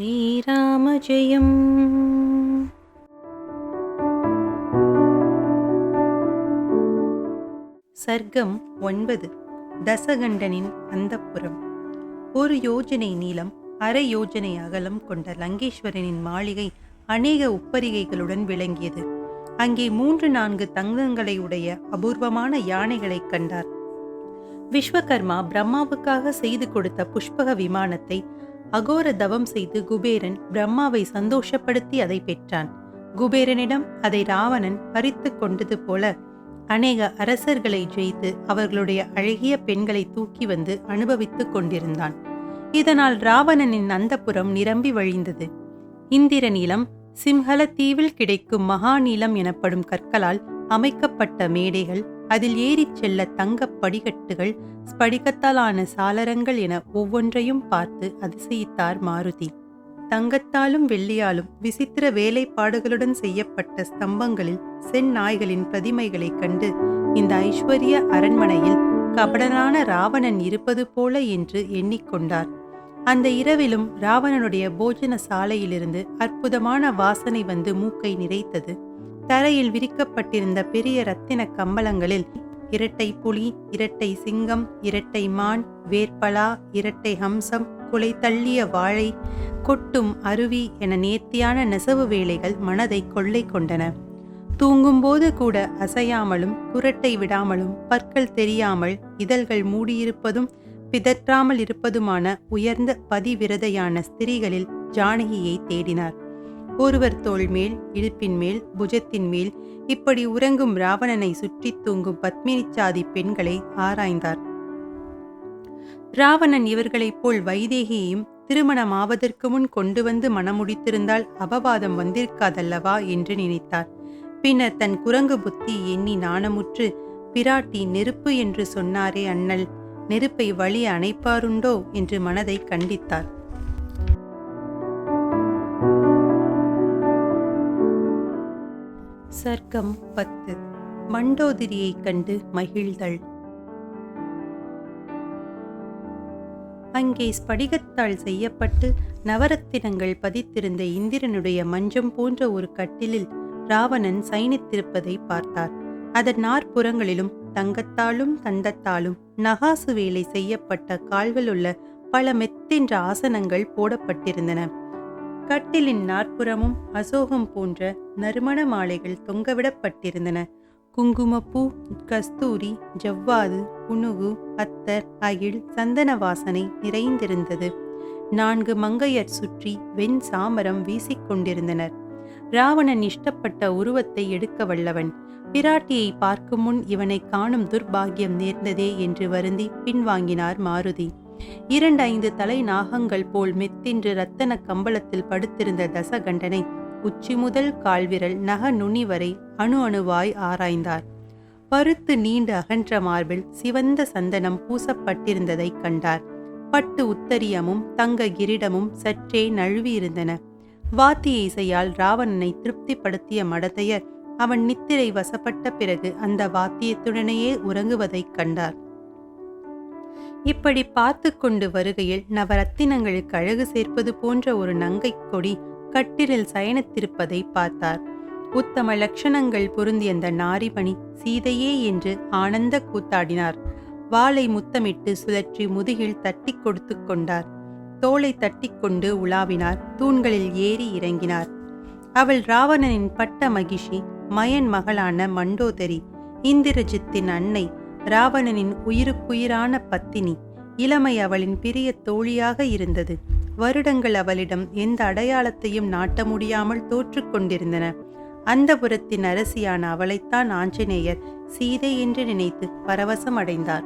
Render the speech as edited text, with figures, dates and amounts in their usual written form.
ஸ்ரீராம ஜெயம். சர்க்கம் 9. தசகண்டனின் அந்தப்புரம். ஒரு யோஜனை நீளம், அரை யோஜனை அகலம் கொண்ட லங்கேஸ்வரனின் மாளிகை அநேக உப்பரிகைகளுடன் விளங்கியது. அங்கே 3-4 தங்கங்களை உடைய அபூர்வமான யானைகளை கண்டார். விஸ்வகர்மா பிரம்மாவுக்காக செய்து கொடுத்த புஷ்பக விமானத்தை அகோர தவம் செய்து குபேரன் பிரம்மாவை சந்தோஷப்படுத்தி அதை பெற்றான். குபேரனிடம் அதை ராவணன் பறித்து கொண்டது போல அநேக அரசர்களை ஜெயித்து அவர்களுடைய அழகிய பெண்களை தூக்கி வந்து அனுபவித்துக் கொண்டிருந்தான். இதனால் ராவணனின் அந்தப்புரம் நிரம்பி வழிந்தது. இந்திரநீலம் சிம்ஹல தீவில் கிடைக்கும் மகாநீலம் எனப்படும் கற்களால் அமைக்கப்பட்ட மேடைகள், அதில் ஏறிச் செல்ல தங்கப் படிக்கட்டுகள், ஸ்படிகத்தாலான சாளரங்கள் என ஒவ்வொன்றையும் பார்த்து அதிசயித்தார் மாருதி. தங்கத்தாலும் வெள்ளியாலும் விசித்திர வேலைப்பாடுகளுடன் செய்யப்பட்ட ஸ்தம்பங்களில் செந்நாய்களின் பிரதிமைகளைக் கண்டு இந்த ஐஸ்வர்ய அரண்மனையில் கபடனான ராவணன் இருப்பது போல என்று எண்ணிக்கொண்டார். அந்த இரவிலும் ராவணனுடைய போஜன சாலையிலிருந்து அற்புதமான வாசனை வந்து மூக்கை நிறைத்தது. தரையில் விரிக்கப்பட்டிருந்த பெரிய இரத்தின கம்பளங்களில் இரட்டை புலி, இரட்டை சிங்கம், இரட்டை மான், வேர்பலா, இரட்டை ஹம்சம், குலை தள்ளிய வாழை, கொட்டும் அருவி என நேர்த்தியான நெசவு வேலைகள் மனதை கொள்ளை கொண்டன. தூங்கும்போது கூட அசையாமலும் குரட்டை விடாமலும் பற்கள் தெரியாமல் இதழ்கள் மூடியிருப்பதும் பிதற்றாமல் இருப்பதுமான உயர்ந்த பதிவிரதையான ஸ்திரீகளில் ஜானகியை தேடினார். ஒருவர் தோள் மேல், இடுப்பின் மேல், புஜத்தின் மேல் இப்படி உறங்கும் ராவணனை சுற்றி தூங்கும் பத்மினிச்சாதி பெண்களை ஆராய்ந்தார். ராவணன் இவர்களைப் போல் வைதேகியையும் திருமணமாவதற்கு முன் கொண்டு வந்து மணமுடித்திருந்தால் அபவாதம் வந்திருக்காதல்லவா என்று நினைத்தார். பின்னர் தன் குரங்கு புத்தி எண்ணி நாணமுற்று, பிராட்டி நெருப்பு என்று சொன்னாரே அண்ணல், நெருப்பை வழி அணைப்பாருண்டோ என்று மனதை கண்டித்தார். சர்க்கம் 10. மண்டோதரியைக் கண்டு மகிழ்தல். அங்கே ஸ்படிகத்தால் செய்யப்பட்டு நவரத்தினங்கள் பதித்திருந்த இந்திரனுடைய மஞ்சம் போன்ற ஒரு கட்டிலில் ராவணன் சயனித்திருப்பதை பார்த்தார். அதன் நாற்புறங்களிலும் தங்கத்தாலும் தந்தத்தாலும் நகாசு வேலை செய்யப்பட்ட கால்களுள்ள பல மெத்தென்ற ஆசனங்கள் போடப்பட்டிருந்தன. கட்டிலின் நாற்புறமும் அசோகம் போன்ற நறுமண மாலைகள் தொங்கவிடப்பட்டிருந்தன. குங்குமப்பூ, கஸ்தூரி, ஜவ்வாது, புனுகு, அத்தர், அகில், சந்தன வாசனை நிறைந்திருந்தது. 4 மங்கையர் சுற்றி வெண் சாமரம் வீசிக்கொண்டிருந்தனர். ராவணன் இஷ்டப்பட்ட உருவத்தை எடுக்க வல்லவன். பிராட்டியை பார்க்கும் முன் இவனை காணும் துர்பாகியம் நேர்ந்ததே என்று வருந்தி பின்வாங்கினார் மாருதி. 2-5 தலை நாகங்கள் போல் மெத்தென்று இரத்தன கம்பளத்தில் படுத்திருந்த தசகண்டனை உச்சி முதல் கால்விரல் நக நுனி வரை அணு அணுவாய் ஆராய்ந்தார். பருத்து நீண்டு அகன்ற மார்பில் சிவந்த சந்தனம் பூசப்பட்டிருந்ததை கண்டார். பட்டு உத்தரியமும் தங்க கிரீடமும் சற்றே நழுவியிருந்தன. வாத்திய இசையால் ராவணனை திருப்திப்படுத்திய மடத்தையர் அவன் நித்திரை வசப்பட்ட பிறகு அந்த வாத்தியத்துடனேயே உறங்குவதைக் கண்டார். இப்படி பார்த்து கொண்டு வருகையில் நவரத்தினங்களுக்கு அழகு சேர்ப்பது போன்ற ஒரு நங்கை கொடி கட்டிலில் சயனித்திருப்பதை பார்த்தார். உத்தம லட்சணங்கள் பொருந்திய அந்த நாரிமணி சீதையே என்று ஆனந்த கூத்தாடினார். வாளை முத்தமிட்டு சுழற்றி முதுகில் தட்டி கொடுத்து கொண்டார். தோளை தட்டி கொண்டு உலாவினார். தூண்களில் ஏறி இறங்கினார். அவள் ராவணனின் பட்ட மகிஷி, மயன் மகளான மண்டோதரி, இந்திரஜித்தின் அன்னை, ராவணனின் உயிருக்குயிரான பத்தினி. இளமை அவளின் பிரிய தோழியாக இருந்தது. வருடங்கள் அவளிடம் எந்த அடையாளத்தையும் நாட்ட முடியாமல் தோற்று கொண்டிருந்தன. அந்தபுரத்தின் அரசியான அவளைத்தான் ஆஞ்சநேயர் சீதை என்று நினைத்து பரவசம் அடைந்தார்.